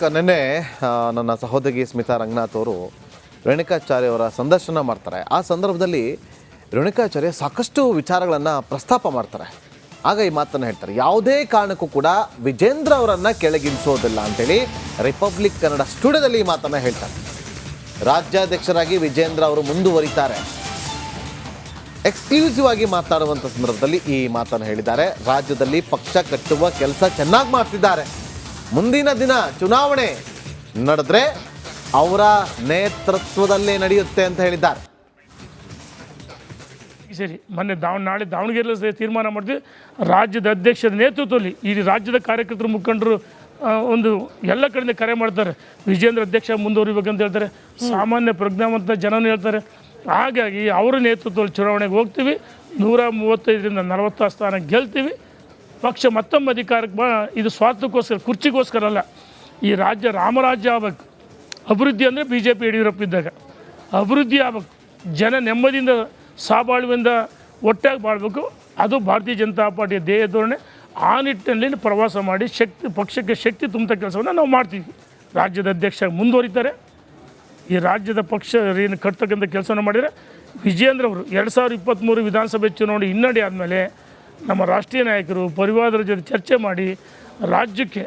ನಿನ್ನೆ ನನ್ನ ಸಹೋದರಿ ಸ್ಮಿತಾ ರಂಗನಾಥ್ ಅವರು ರೇಣುಕಾಚಾರ್ಯ ಅವರ ಸಂದರ್ಶನ ಮಾಡ್ತಾರೆ. ಆ ಸಂದರ್ಭದಲ್ಲಿ ರೇಣುಕಾಚಾರ್ಯ ಸಾಕಷ್ಟು ವಿಚಾರಗಳನ್ನು ಪ್ರಸ್ತಾಪ ಮಾಡ್ತಾರೆ. ಆಗ ಈ ಮಾತನ್ನು ಹೇಳ್ತಾರೆ, ಯಾವುದೇ ಕಾರಣಕ್ಕೂ ಕೂಡ ವಿಜೇಂದ್ರ ಅವರನ್ನು ಕೆಳಗಿಳಿಸೋದಿಲ್ಲ ಅಂತೇಳಿ ರಿಪಬ್ಲಿಕ್ ಕನ್ನಡ ಸ್ಟುಡಿಯೋದಲ್ಲಿ ಈ ಮಾತನ್ನು ಹೇಳ್ತಾರೆ. ರಾಜ್ಯಾಧ್ಯಕ್ಷರಾಗಿ ವಿಜೇಂದ್ರ ಅವರು ಮುಂದುವರಿತಾರೆ. ಎಕ್ಸ್ಕ್ಲೂಸಿವ್ ಆಗಿ ಮಾತಾಡುವಂಥ ಸಂದರ್ಭದಲ್ಲಿ ಈ ಮಾತನ್ನು ಹೇಳಿದ್ದಾರೆ. ರಾಜ್ಯದಲ್ಲಿ ಪಕ್ಷ ಕಟ್ಟುವ ಕೆಲಸ ಚೆನ್ನಾಗಿ ಮಾಡ್ತಿದ್ದಾರೆ. ಮುಂದಿನ ದಿನ ಚುನಾವಣೆ ನಡೆದ್ರೆ ಅವರ ನೇತೃತ್ವದಲ್ಲೇ ನಡೆಯುತ್ತೆ ಅಂತ ಹೇಳಿದ್ದಾರೆ. ಸರಿ, ಮೊನ್ನೆ ನಾಳೆ ದಾವಣಗೆರೆಯಲ್ಲಿ ತೀರ್ಮಾನ ಮಾಡಿದ್ವಿ. ರಾಜ್ಯದ ಅಧ್ಯಕ್ಷರ ನೇತೃತ್ವದಲ್ಲಿ ಇಡೀ ರಾಜ್ಯದ ಕಾರ್ಯಕರ್ತರು ಮುಖಂಡರು ಒಂದು ಎಲ್ಲ ಕಡೆಯಿಂದ ಕರೆ ಮಾಡ್ತಾರೆ. ವಿಜೇಂದ್ರ ಅಧ್ಯಕ್ಷ ಮುಂದುವರಿಬೇಕಂತ ಹೇಳ್ತಾರೆ. ಸಾಮಾನ್ಯ ಪ್ರಜ್ಞಾವಂತ ಜನನೂ ಹೇಳ್ತಾರೆ. ಹಾಗಾಗಿ ಅವರ ನೇತೃತ್ವದಲ್ಲಿ ಚುನಾವಣೆಗೆ ಹೋಗ್ತೀವಿ. 135ರಿಂದ 40 ಸ್ಥಾನ ಗೆಲ್ತೀವಿ. ಪಕ್ಷ ಮತ್ತೊಮ್ಮೆ ಅಧಿಕಾರಕ್ಕೆ ಇದು ಸ್ವಾರ್ಥಕ್ಕೋಸ್ಕರ, ಕುರ್ಚಿಗೋಸ್ಕರ ಅಲ್ಲ. ಈ ರಾಜ್ಯ ರಾಮರಾಜ್ಯ ಆಗಬೇಕು. ಅಭಿವೃದ್ಧಿ ಅಂದರೆ BJP ಯಡಿಯೂರಪ್ಪ ಇದ್ದಾಗ ಅಭಿವೃದ್ಧಿ ಆಗಬೇಕು. ಜನ ನೆಮ್ಮದಿಯಿಂದ ಸಾಬಾಳುವಿಂದ ಒಟ್ಟಾಗಿ ಬಾಳಬೇಕು. ಅದು ಭಾರತೀಯ ಜನತಾ ಪಾರ್ಟಿಯ ಧ್ಯೇಯ ಧೋರಣೆ. ಆ ನಿಟ್ಟಿನಲ್ಲಿ ಪ್ರವಾಸ ಮಾಡಿ ಪಕ್ಷಕ್ಕೆ ಶಕ್ತಿ ತುಂಬ ಕೆಲಸವನ್ನು ನಾವು ಮಾಡ್ತೀವಿ. ರಾಜ್ಯದ ಅಧ್ಯಕ್ಷ ಮುಂದುವರಿತಾರೆ. ಈ ರಾಜ್ಯದ ಪಕ್ಷ ಏನು ಕಟ್ತಕ್ಕಂಥ ಕೆಲಸವನ್ನು ಮಾಡಿದರೆ ವಿಜೇಂದ್ರ ಅವರು 2023 ವಿಧಾನಸಭೆ ಚುನಾವಣೆ ಹಿನ್ನಡೆ ಆದಮೇಲೆ ನಮ್ಮ ರಾಷ್ಟ್ರೀಯ ನಾಯಕರು ಪರಿವಾರದ ಜೊತೆ ಚರ್ಚೆ ಮಾಡಿ ರಾಜ್ಯಕ್ಕೆ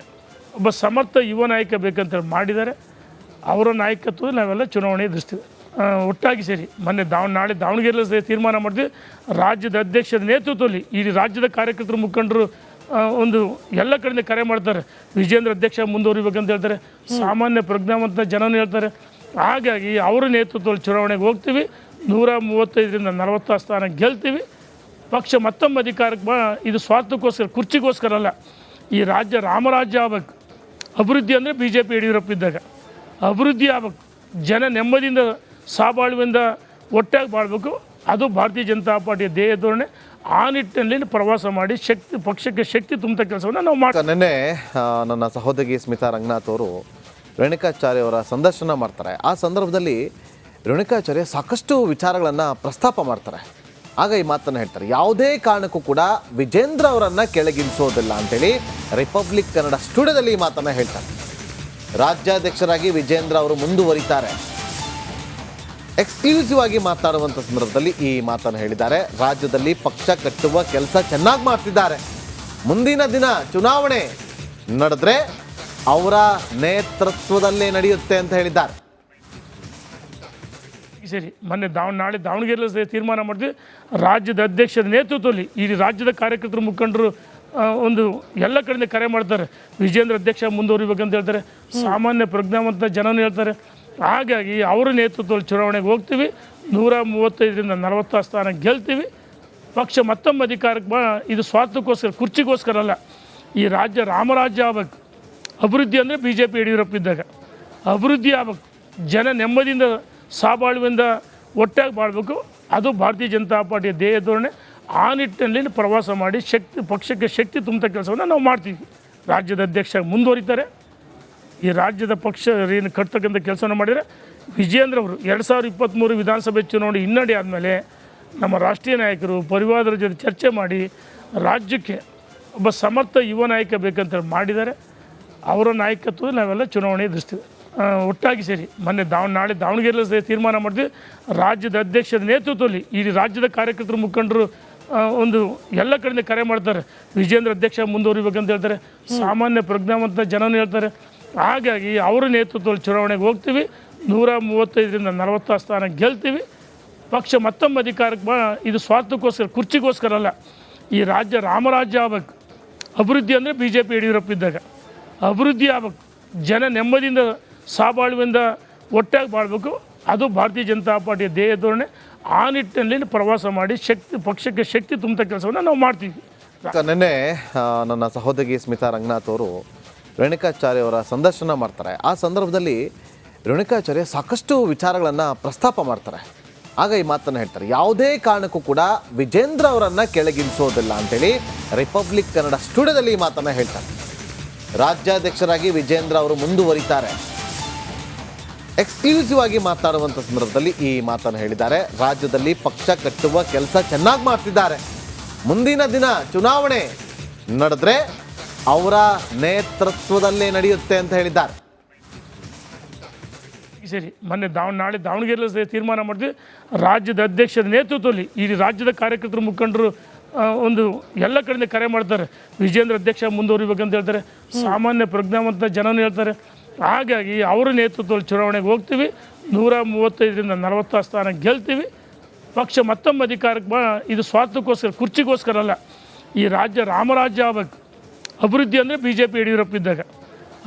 ಒಬ್ಬ ಸಮರ್ಥ ಯುವ ನಾಯಕ ಬೇಕಂತ ಮಾಡಿದ್ದಾರೆ. ಅವರ ನಾಯಕತ್ವದಲ್ಲಿ ನಾವೆಲ್ಲ ಚುನಾವಣೆ ಎದುರಿಸ್ತೀವಿ. ಒಟ್ಟಾಗಿ ಸೇರಿ ಮೊನ್ನೆ ನಾಳೆ ದಾವಣಗೆರೆಯಲ್ಲಿ ತೀರ್ಮಾನ ಮಾಡಿದ್ವಿ. ರಾಜ್ಯದ ಅಧ್ಯಕ್ಷರ ನೇತೃತ್ವದಲ್ಲಿ ಇಡೀ ರಾಜ್ಯದ ಕಾರ್ಯಕರ್ತರು ಮುಖಂಡರು ಒಂದು ಎಲ್ಲ ಕಡೆಯಿಂದ ಕರೆ ಮಾಡ್ತಾರೆ. ವಿಜೇಂದ್ರ ಅಧ್ಯಕ್ಷ ಮುಂದುವರಿಬೇಕಂತ ಹೇಳ್ತಾರೆ. ಸಾಮಾನ್ಯ ಪ್ರಜ್ಞಾವಂತ ಜನನೂ ಹೇಳ್ತಾರೆ. ಹಾಗಾಗಿ ಅವರ ನೇತೃತ್ವದಲ್ಲಿ ಚುನಾವಣೆಗೆ ಹೋಗ್ತೀವಿ. 135ರಿಂದ 40 ಸ್ಥಾನ ಗೆಲ್ತೀವಿ. ಪಕ್ಷ ಮತ್ತೊಮ್ಮೆ ಅಧಿಕಾರಕ್ಕೆ ಇದು ಸ್ವಾರ್ಥಕ್ಕೋಸ್ಕರ, ಕುರ್ಚಿಗೋಸ್ಕರ ಅಲ್ಲ. ಈ ರಾಜ್ಯ ರಾಮರಾಜ್ಯ ಆಗಬೇಕು. ಅಭಿವೃದ್ಧಿ ಅಂದರೆ BJP ಯಡಿಯೂರಪ್ಪ ಇದ್ದಾಗ ಅಭಿವೃದ್ಧಿ ಆಗಬೇಕು. ಜನ ನೆಮ್ಮದಿಯಿಂದ ಸಾಬಾಳುವಿಂದ ಒಟ್ಟಾಗಿ ಬಾಳಬೇಕು. ಅದು ಭಾರತೀಯ ಜನತಾ ಪಾರ್ಟಿಯ ಧ್ಯೇಯ ಧೋರಣೆ. ಆ ನಿಟ್ಟಿನಲ್ಲಿ ಪ್ರವಾಸ ಮಾಡಿ ಪಕ್ಷಕ್ಕೆ ಶಕ್ತಿ ತುಂಬ ಕೆಲಸವನ್ನು ನಾವು ಮಾಡ್ತೀವಿ. ನಿನ್ನೆ ನನ್ನ ಸಹೋದರಿ ಸ್ಮಿತಾ ರಂಗನಾಥ್ ಅವರು ರೇಣುಕಾಚಾರ್ಯ ಅವರ ಸಂದರ್ಶನ ಮಾಡ್ತಾರೆ. ಆ ಸಂದರ್ಭದಲ್ಲಿ ರೇಣುಕಾಚಾರ್ಯ ಸಾಕಷ್ಟು ವಿಚಾರಗಳನ್ನು ಪ್ರಸ್ತಾಪ ಮಾಡ್ತಾರೆ. ಆಗ ಈ ಮಾತನ್ನು ಹೇಳ್ತಾರೆ, ಯಾವುದೇ ಕಾರಣಕ್ಕೂ ಕೂಡ ವಿಜೇಂದ್ರ ಅವರನ್ನು ಕೆಳಗಿಳಿಸೋದಿಲ್ಲ ಅಂತೇಳಿ ರಿಪಬ್ಲಿಕ್ ಕನ್ನಡ ಸ್ಟುಡಿಯೋದಲ್ಲಿ ಈ ಮಾತನ್ನು ಹೇಳ್ತಾರೆ. ರಾಜ್ಯಾಧ್ಯಕ್ಷರಾಗಿ ವಿಜೇಂದ್ರ ಅವರು ಮುಂದುವರಿತಾರೆ. ಎಕ್ಸ್ಕ್ಲೂಸಿವ್ ಆಗಿ ಮಾತಾಡುವಂಥ ಸಂದರ್ಭದಲ್ಲಿ ಈ ಮಾತನ್ನು ಹೇಳಿದ್ದಾರೆ. ರಾಜ್ಯದಲ್ಲಿ ಪಕ್ಷ ಕಟ್ಟುವ ಕೆಲಸ ಚೆನ್ನಾಗಿ ಮಾಡ್ತಿದ್ದಾರೆ. ಮುಂದಿನ ದಿನ ಚುನಾವಣೆ ನಡೆದ್ರೆ ಅವರ ನೇತೃತ್ವದಲ್ಲೇ ನಡೆಯುತ್ತೆ ಅಂತ ಹೇಳಿದ್ದಾರೆ. ಸರಿ, ಮೊನ್ನೆ ನಾಳೆ ದಾವಣಗೆರೆಯಲ್ಲಿ ತೀರ್ಮಾನ ಮಾಡಿದ್ವಿ. ರಾಜ್ಯದ ಅಧ್ಯಕ್ಷರ ನೇತೃತ್ವದಲ್ಲಿ ಇಡೀ ರಾಜ್ಯದ ಕಾರ್ಯಕರ್ತರು ಮುಖಂಡರು ಒಂದು ಎಲ್ಲ ಕಡೆಯಿಂದ ಕರೆ ಮಾಡ್ತಾರೆ. ವಿಜೇಂದ್ರ ಅಧ್ಯಕ್ಷ ಮುಂದುವರಿಬೇಕಂತ ಹೇಳ್ತಾರೆ. ಸಾಮಾನ್ಯ ಪ್ರಜ್ಞಾವಂತ ಜನನೂ ಹೇಳ್ತಾರೆ. ಹಾಗಾಗಿ ಅವರ ನೇತೃತ್ವದಲ್ಲಿ ಚುನಾವಣೆಗೆ ಹೋಗ್ತೀವಿ. 135ರಿಂದ 40 ಸ್ಥಾನ ಗೆಲ್ತೀವಿ. ಪಕ್ಷ ಮತ್ತೊಮ್ಮೆ ಅಧಿಕಾರಕ್ಕೆ ಇದು ಸ್ವಾರ್ಥಕ್ಕೋಸ್ಕರ, ಕುರ್ಚಿಗೋಸ್ಕರ ಅಲ್ಲ. ಈ ರಾಜ್ಯ ರಾಮರಾಜ್ಯ ಆಗಬೇಕು. ಅಭಿವೃದ್ಧಿ ಅಂದರೆ BJP ಯಡಿಯೂರಪ್ಪ ಇದ್ದಾಗ ಅಭಿವೃದ್ಧಿ ಆಗಬೇಕು. ಜನ ನೆಮ್ಮದಿಯಿಂದ ಸಾಬಾಳುವಿಂದ ಒಟ್ಟಾಗಿ ಬಾಳಬೇಕು. ಅದು ಭಾರತೀಯ ಜನತಾ ಪಾರ್ಟಿಯ ಧ್ಯೇಯ ಧೋರಣೆ. ಆ ನಿಟ್ಟಿನಲ್ಲಿ ಪ್ರವಾಸ ಮಾಡಿ ಪಕ್ಷಕ್ಕೆ ಶಕ್ತಿ ತುಂಬ ಕೆಲಸವನ್ನು ನಾವು ಮಾಡ್ತೀವಿ. ರಾಜ್ಯದ ಅಧ್ಯಕ್ಷ ಮುಂದುವರಿತಾರೆ. ಈ ರಾಜ್ಯದ ಪಕ್ಷ ಏನು ಕಟ್ತಕ್ಕಂಥ ಕೆಲಸವನ್ನು ಮಾಡಿದರೆ ವಿಜೇಂದ್ರ ಅವರು 2023 ವಿಧಾನಸಭೆ ಚುನಾವಣೆ ಹಿನ್ನಡೆ ಆದಮೇಲೆ ನಮ್ಮ ರಾಷ್ಟ್ರೀಯ ನಾಯಕರು ಪರಿವಾರದ ಜೊತೆ ಚರ್ಚೆ ಮಾಡಿ ರಾಜ್ಯಕ್ಕೆ ಒಬ್ಬ ಸಮರ್ಥ ಯುವ ನಾಯಕ ಬೇಕಂತ ಮಾಡಿದ್ದಾರೆ. ಅವರ ನಾಯಕತ್ವದಲ್ಲಿ ನಾವೆಲ್ಲ ಚುನಾವಣೆ ಎದುರಿಸ್ತೀವಿ. ಒಟ್ಟಾಗಿ ಸೇರಿ ಮೊನ್ನೆ ನಾಳೆ ದಾವಣಗೆರೆಯಲ್ಲಿ ತೀರ್ಮಾನ ಮಾಡಿದ್ವಿ. ರಾಜ್ಯದ ಅಧ್ಯಕ್ಷರ ನೇತೃತ್ವದಲ್ಲಿ ಇಡೀ ರಾಜ್ಯದ ಕಾರ್ಯಕರ್ತರು ಮುಖಂಡರು ಒಂದು ಎಲ್ಲ ಕಡೆಯಿಂದ ಕರೆ ಮಾಡ್ತಾರೆ. ವಿಜೇಂದ್ರ ಅಧ್ಯಕ್ಷ ಮುಂದುವರಿಬೇಕಂತ ಹೇಳ್ತಾರೆ. ಸಾಮಾನ್ಯ ಪ್ರಜ್ಞಾವಂತ ಜನನೂ ಹೇಳ್ತಾರೆ. ಹಾಗಾಗಿ ಅವರ ನೇತೃತ್ವದಲ್ಲಿ ಚುನಾವಣೆಗೆ ಹೋಗ್ತೀವಿ. 135ರಿಂದ 40 ಸ್ಥಾನ ಗೆಲ್ತೀವಿ. ಪಕ್ಷ ಮತ್ತೊಮ್ಮೆ ಅಧಿಕಾರಕ್ಕೆ ಇದು ಸ್ವಾರ್ಥಕ್ಕೋಸ್ಕರ, ಕುರ್ಚಿಗೋಸ್ಕರ ಅಲ್ಲ. ಈ ರಾಜ್ಯ ರಾಮರಾಜ್ಯ ಆಗಬೇಕು. ಅಭಿವೃದ್ಧಿ ಅಂದರೆ BJP ಯಡಿಯೂರಪ್ಪ ಇದ್ದಾಗ ಅಭಿವೃದ್ಧಿ ಆಗಬೇಕು. ಜನ ನೆಮ್ಮದಿಯಿಂದ ಸಾಬಾಳುವಿಂದ ಒಟ್ಟಾಗಿ ಬಾಳಬೇಕು. ಅದು ಭಾರತೀಯ ಜನತಾ ಪಾರ್ಟಿಯ ಧ್ಯೇಯ ಧೋರಣೆ. ಆ ನಿಟ್ಟಿನಲ್ಲಿ ಪ್ರವಾಸ ಮಾಡಿ ಪಕ್ಷಕ್ಕೆ ಶಕ್ತಿ ತುಂಬ ಕೆಲಸವನ್ನು ನಾವು ಮಾಡ್ತೀವಿ. ನಿನ್ನೆ ನನ್ನ ಸಹೋದರಿ ಸ್ಮಿತಾ ರಂಗನಾಥ್ ಅವರು ರೇಣುಕಾಚಾರ್ಯ ಅವರ ಸಂದರ್ಶನ ಮಾಡ್ತಾರೆ. ಆ ಸಂದರ್ಭದಲ್ಲಿ ರೇಣುಕಾಚಾರ್ಯ ಸಾಕಷ್ಟು ವಿಚಾರಗಳನ್ನು ಪ್ರಸ್ತಾಪ ಮಾಡ್ತಾರೆ. ಆಗ ಈ ಮಾತನ್ನು ಹೇಳ್ತಾರೆ, ಯಾವುದೇ ಕಾರಣಕ್ಕೂ ಕೂಡ ವಿಜೇಂದ್ರ ಅವರನ್ನು ಕೆಳಗಿಳಿಸೋದಿಲ್ಲ ಅಂತೇಳಿ ರಿಪಬ್ಲಿಕ್ ಕನ್ನಡ ಸ್ಟುಡಿಯೋದಲ್ಲಿ ಈ ಮಾತನ್ನು ಹೇಳ್ತಾರೆ. ರಾಜ್ಯಾಧ್ಯಕ್ಷರಾಗಿ ವಿಜೇಂದ್ರ ಅವರು ಮುಂದುವರಿತಾರೆ. ಎಕ್ಸ್ಕ್ಲೂಸಿವ್ ಆಗಿ ಮಾತಾಡುವಂಥ ಸಂದರ್ಭದಲ್ಲಿ ಈ ಮಾತನ್ನು ಹೇಳಿದ್ದಾರೆ. ರಾಜ್ಯದಲ್ಲಿ ಪಕ್ಷ ಕಟ್ಟುವ ಕೆಲಸ ಚೆನ್ನಾಗಿ ಮಾಡ್ತಿದ್ದಾರೆ. ಮುಂದಿನ ದಿನ ಚುನಾವಣೆ ನಡೆದ್ರೆ ಅವರ ನೇತೃತ್ವದಲ್ಲೇ ನಡೆಯುತ್ತೆ ಅಂತ ಹೇಳಿದ್ದಾರೆ. ಸರಿ ಮೊನ್ನೆ ನಾಳೆ ದಾವಣಗೆರೆಯಲ್ಲಿ ತೀರ್ಮಾನ ಮಾಡಿದ್ವಿ. ರಾಜ್ಯದ ಅಧ್ಯಕ್ಷರ ನೇತೃತ್ವದಲ್ಲಿ ಇಡೀ ರಾಜ್ಯದ ಕಾರ್ಯಕರ್ತರು ಮುಖಂಡರು ಒಂದು ಎಲ್ಲ ಕಡೆಯಿಂದ ಕರೆ ಮಾಡ್ತಾರೆ. ವಿಜೇಂದ್ರ ಅಧ್ಯಕ್ಷ ಮುಂದುವರಿಬೇಕಂತ ಹೇಳ್ತಾರೆ. ಸಾಮಾನ್ಯ ಪ್ರಜ್ಞಾವಂತ ಜನನೂ ಹೇಳ್ತಾರೆ. ಹಾಗಾಗಿ ಅವರ ನೇತೃತ್ವದಲ್ಲಿ ಚುನಾವಣೆಗೆ ಹೋಗ್ತೀವಿ. 135ರಿಂದ 40 ಸ್ಥಾನ ಗೆಲ್ತೀವಿ. ಪಕ್ಷ ಮತ್ತೊಮ್ಮೆ ಅಧಿಕಾರಕ್ಕೆ ಇದು ಸ್ವಾರ್ಥಕ್ಕೋಸ್ಕರ, ಕುರ್ಚಿಗೋಸ್ಕರ ಅಲ್ಲ. ಈ ರಾಜ್ಯ ರಾಮರಾಜ್ಯ ಆಗಬೇಕು. ಅಭಿವೃದ್ಧಿ ಅಂದರೆ BJP ಯಡಿಯೂರಪ್ಪ ಇದ್ದಾಗ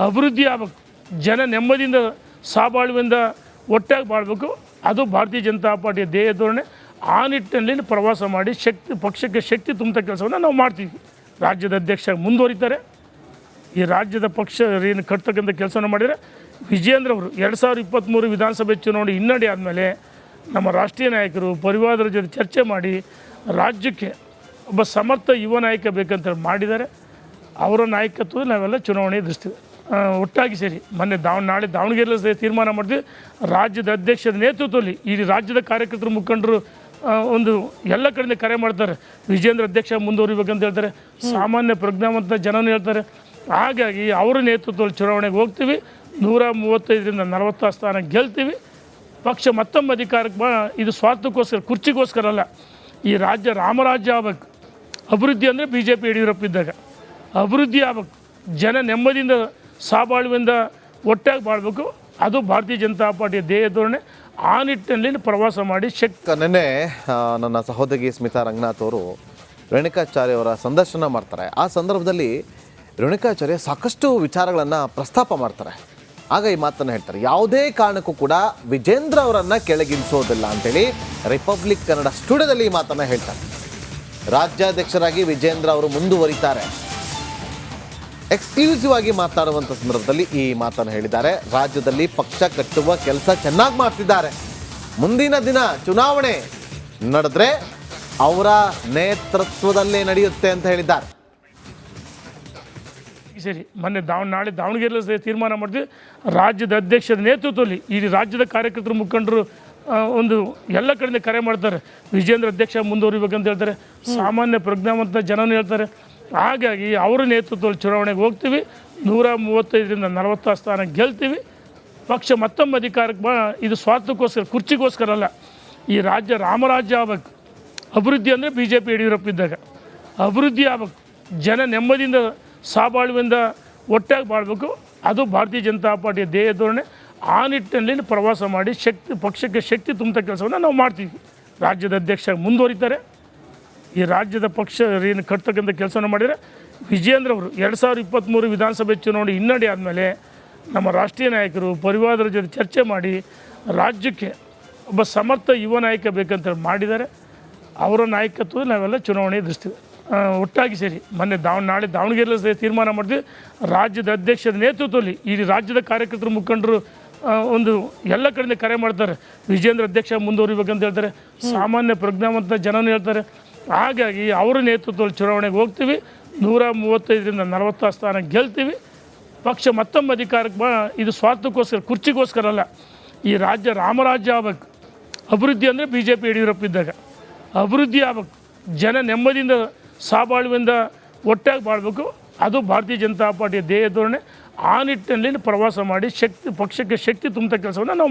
ಅಭಿವೃದ್ಧಿ ಆಗಬೇಕು. ಜನ ನೆಮ್ಮದಿಯಿಂದ ಸಾಬಾಳುವಿಂದ ಒಟ್ಟಾಗಿ ಬಾಳಬೇಕು. ಅದು ಭಾರತೀಯ ಜನತಾ ಪಾರ್ಟಿಯ ಧ್ಯೇಯ ಧೋರಣೆ. ಆ ನಿಟ್ಟಿನಲ್ಲಿ ಪ್ರವಾಸ ಮಾಡಿ ಪಕ್ಷಕ್ಕೆ ಶಕ್ತಿ ತುಂಬುವಂಥ ಕೆಲಸವನ್ನು ನಾವು ಮಾಡ್ತೀವಿ. ರಾಜ್ಯದ ಅಧ್ಯಕ್ಷ ಮುಂದುವರಿತಾರೆ. ಈ ರಾಜ್ಯದ ಪಕ್ಷ ಏನು ಕಟ್ತಕ್ಕಂಥ ಕೆಲಸವನ್ನು ಮಾಡಿದರೆ ವಿಜೇಂದ್ರ ಅವರು 2023 ವಿಧಾನಸಭೆ ಚುನಾವಣೆ ಹಿನ್ನಡೆ ಆದಮೇಲೆ ನಮ್ಮ ರಾಷ್ಟ್ರೀಯ ನಾಯಕರು ಪರಿವಾರದ ಜೊತೆ ಚರ್ಚೆ ಮಾಡಿ ರಾಜ್ಯಕ್ಕೆ ಒಬ್ಬ ಸಮರ್ಥ ಯುವ ನಾಯಕ ಬೇಕಂತ ಮಾಡಿದ್ದಾರೆ. ಅವರ ನಾಯಕತ್ವದಲ್ಲಿ ನಾವೆಲ್ಲ ಚುನಾವಣೆ ಎದುರಿಸ್ತೀವಿ. ಒಟ್ಟಾಗಿ ಸೇರಿ ಮೊನ್ನೆ ನಾಳೆ ದಾವಣಗೆರೆಯಲ್ಲಿ ತೀರ್ಮಾನ ಮಾಡಿದ್ವಿ. ರಾಜ್ಯದ ಅಧ್ಯಕ್ಷರ ನೇತೃತ್ವದಲ್ಲಿ ಇಡೀ ರಾಜ್ಯದ ಕಾರ್ಯಕರ್ತರು ಮುಖಂಡರು ಒಂದು ಎಲ್ಲ ಕಡೆಯಿಂದ ಕರೆ ಮಾಡ್ತಾರೆ. ವಿಜೇಂದ್ರ ಅಧ್ಯಕ್ಷ ಮುಂದುವರಿಬೇಕಂತ ಹೇಳ್ತಾರೆ. ಸಾಮಾನ್ಯ ಪ್ರಜ್ಞಾವಂತ ಜನನೂ ಹೇಳ್ತಾರೆ. ಹಾಗಾಗಿ ಅವರ ನೇತೃತ್ವದಲ್ಲಿ ಚುನಾವಣೆಗೆ ಹೋಗ್ತೀವಿ. 135ರಿಂದ 40 ಸ್ಥಾನ ಗೆಲ್ತೀವಿ. ಪಕ್ಷ ಮತ್ತೊಮ್ಮೆ ಅಧಿಕಾರಕ್ಕೆ ಇದು ಸ್ವಾರ್ಥಕ್ಕೋಸ್ಕರ, ಕುರ್ಚಿಗೋಸ್ಕರ ಅಲ್ಲ. ಈ ರಾಜ್ಯ ರಾಮರಾಜ್ಯ ಆಗಬೇಕು. ಅಭಿವೃದ್ಧಿ ಅಂದರೆ BJP ಯಡಿಯೂರಪ್ಪ ಇದ್ದಾಗ ಅಭಿವೃದ್ಧಿ ಆಗಬೇಕು. ಜನ ನೆಮ್ಮದಿಯಿಂದ ಸಾಬಾಳುವಿಂದ ಒಟ್ಟಾಗಿ ಬಾಳಬೇಕು. ಅದು ಭಾರತೀಯ ಜನತಾ ಪಾರ್ಟಿಯ ಧ್ಯೇಯ ಧೋರಣೆ. ಆ ನಿಟ್ಟಿನಲ್ಲಿ ಪ್ರವಾಸ ಮಾಡಿ ನಿನ್ನೆ ನನ್ನ ಸಹೋದರಿ ಸ್ಮಿತಾ ರಂಗನಾಥ್ ಅವರು ರೇಣುಕಾಚಾರ್ಯ ಅವರ ಸಂದರ್ಶನ ಮಾಡ್ತಾರೆ. ಆ ಸಂದರ್ಭದಲ್ಲಿ ರೇಣುಕಾಚಾರ್ಯ ಸಾಕಷ್ಟು ವಿಚಾರಗಳನ್ನು ಪ್ರಸ್ತಾಪ ಮಾಡ್ತಾರೆ. ಆಗ ಈ ಮಾತನ್ನು ಹೇಳ್ತಾರೆ, ಯಾವುದೇ ಕಾರಣಕ್ಕೂ ಕೂಡ ವಿಜೇಂದ್ರ ಅವರನ್ನು ಕೆಳಗಿಳಿಸೋದಿಲ್ಲ ಅಂತೇಳಿ ರಿಪಬ್ಲಿಕ್ ಕನ್ನಡ ಸ್ಟುಡಿಯೋದಲ್ಲಿ ಈ ಮಾತನ್ನು ಹೇಳ್ತಾರೆ. ರಾಜ್ಯಾಧ್ಯಕ್ಷರಾಗಿ ವಿಜೇಂದ್ರ ಅವರು ಮುಂದುವರಿತಾರೆ. ಎಕ್ಸ್ಕ್ಲೂಸಿವ್ ಆಗಿ ಮಾತಾಡುವಂಥ ಸಂದರ್ಭದಲ್ಲಿ ಈ ಮಾತನ್ನು ಹೇಳಿದ್ದಾರೆ. ರಾಜ್ಯದಲ್ಲಿ ಪಕ್ಷ ಕಟ್ಟುವ ಕೆಲಸ ಚೆನ್ನಾಗಿ ಮಾಡ್ತಿದ್ದಾರೆ. ಮುಂದಿನ ದಿನ ಚುನಾವಣೆ ನಡೆದ್ರೆ ಅವರ ನೇತೃತ್ವದಲ್ಲೇ ನಡೆಯುತ್ತೆ ಅಂತ ಹೇಳಿದ್ದಾರೆ. ಸರಿ ಮೊನ್ನೆ ನಾಳೆ ದಾವಣಗೆರೆಯಲ್ಲಿ ತೀರ್ಮಾನ ಮಾಡಿದ್ವಿ. ರಾಜ್ಯದ ಅಧ್ಯಕ್ಷರ ನೇತೃತ್ವದಲ್ಲಿ ಇಡೀ ರಾಜ್ಯದ ಕಾರ್ಯಕರ್ತರು ಮುಖಂಡರು ಒಂದು ಎಲ್ಲ ಕಡೆಯಿಂದ ಕರೆ ಮಾಡ್ತಾರೆ. ವಿಜೇಂದ್ರ ಅಧ್ಯಕ್ಷ ಮುಂದುವರಿಬೇಕಂತ ಹೇಳ್ತಾರೆ. ಸಾಮಾನ್ಯ ಪ್ರಜ್ಞಾವಂತ ಜನನೂ ಹೇಳ್ತಾರೆ. ಹಾಗಾಗಿ ಅವರ ನೇತೃತ್ವದಲ್ಲಿ ಚುನಾವಣೆಗೆ ಹೋಗ್ತೀವಿ. 135ರಿಂದ 40 ಸ್ಥಾನ ಗೆಲ್ತೀವಿ. ಪಕ್ಷ ಮತ್ತೊಮ್ಮೆ ಅಧಿಕಾರಕ್ಕೆ ಇದು ಸ್ವಾರ್ಥಕ್ಕೋಸ್ಕರ, ಕುರ್ಚಿಗೋಸ್ಕರ ಅಲ್ಲ. ಈ ರಾಜ್ಯ ರಾಮರಾಜ್ಯ ಆಗಬೇಕು. ಅಭಿವೃದ್ಧಿ ಅಂದರೆ BJP ಯಡಿಯೂರಪ್ಪ ಇದ್ದಾಗ ಅಭಿವೃದ್ಧಿ ಆಗಬೇಕು. ಜನ ನೆಮ್ಮದಿಯಿಂದ ಸಾಬಾಳುವಿಂದ ಒಟ್ಟಾಗಿ ಬಾಳಬೇಕು. ಅದು ಭಾರತೀಯ ಜನತಾ ಪಾರ್ಟಿಯ ಧ್ಯೇಯ ಧೋರಣೆ. ಆ ನಿಟ್ಟಿನಲ್ಲಿ ಪ್ರವಾಸ ಮಾಡಿ ಪಕ್ಷಕ್ಕೆ ಶಕ್ತಿ ತುಂಬುವಂಥ ಕೆಲಸವನ್ನು ನಾವು ಮಾಡ್ತೀವಿ. ರಾಜ್ಯದ ಅಧ್ಯಕ್ಷ ಮುಂದುವರಿತಾರೆ. ಈ ರಾಜ್ಯದ ಪಕ್ಷ ಏನು ಕಟ್ತಕ್ಕಂಥ ಕೆಲಸವನ್ನು ಮಾಡಿದರೆ ವಿಜೇಂದ್ರ ಅವರು 2023 ವಿಧಾನಸಭೆ ಚುನಾವಣೆ ಹಿನ್ನಡೆ ಆದಮೇಲೆ ನಮ್ಮ ರಾಷ್ಟ್ರೀಯ ನಾಯಕರು ಪರಿವಾರದ ಜೊತೆ ಚರ್ಚೆ ಮಾಡಿ ರಾಜ್ಯಕ್ಕೆ ಒಬ್ಬ ಸಮರ್ಥ ಯುವ ನಾಯಕ ಬೇಕಂತ ಮಾಡಿದ್ದಾರೆ. ಅವರ ನಾಯಕತ್ವದಲ್ಲಿ ನಾವೆಲ್ಲ ಚುನಾವಣೆ ಎದುರಿಸ್ತೀವಿ. ಒಟ್ಟಾಗಿ ಸೇರಿ ಮೊನ್ನೆ ನಾಳೆ ದಾವಣಗೆರೆಯಲ್ಲಿ ತೀರ್ಮಾನ ಮಾಡಿದ್ವಿ. ರಾಜ್ಯದ ಅಧ್ಯಕ್ಷರ ನೇತೃತ್ವದಲ್ಲಿ ಇಡೀ ರಾಜ್ಯದ ಕಾರ್ಯಕರ್ತರು ಮುಖಂಡರು ಒಂದು ಎಲ್ಲ ಕಡೆಯಿಂದ ಕರೆ ಮಾಡ್ತಾರೆ. ವಿಜೇಂದ್ರ ಅಧ್ಯಕ್ಷ ಮುಂದುವರಿಬೇಕಂತ ಹೇಳ್ತಾರೆ. ಸಾಮಾನ್ಯ ಪ್ರಜ್ಞಾವಂತ ಜನನೂ ಹೇಳ್ತಾರೆ. ಹಾಗಾಗಿ ಅವರ ನೇತೃತ್ವದಲ್ಲಿ ಚುನಾವಣೆಗೆ ಹೋಗ್ತೀವಿ. 135ರಿಂದ 40 ಸ್ಥಾನ ಗೆಲ್ತೀವಿ. ಪಕ್ಷ ಮತ್ತೊಮ್ಮೆ ಅಧಿಕಾರಕ್ಕೆ ಇದು ಸ್ವಾರ್ಥಕ್ಕೋಸ್ಕರ, ಕುರ್ಚಿಗೋಸ್ಕರ ಅಲ್ಲ. ಈ ರಾಜ್ಯ ರಾಮರಾಜ್ಯ ಆಗಬೇಕು. ಅಭಿವೃದ್ಧಿ ಅಂದರೆ BJP ಯಡಿಯೂರಪ್ಪ ಇದ್ದಾಗ ಅಭಿವೃದ್ಧಿ ಆಗಬೇಕು. ಜನ ನೆಮ್ಮದಿಯಿಂದ ಸಾಬಾಳುವಿಂದ ಒಟ್ಟಾಗಿ ಬಾಳಬೇಕು. ಅದು ಭಾರತೀಯ ಜನತಾ ಪಾರ್ಟಿಯ ಧ್ಯೇಯ ಧೋರಣೆ. ಆ ನಿಟ್ಟಿನಲ್ಲಿ ಪ್ರವಾಸ ಮಾಡಿ ಪಕ್ಷಕ್ಕೆ ಶಕ್ತಿ ತುಂಬುವಂಥ ಕೆಲಸವನ್ನು ನಾವು ಮಾಡ್ತೀವಿ.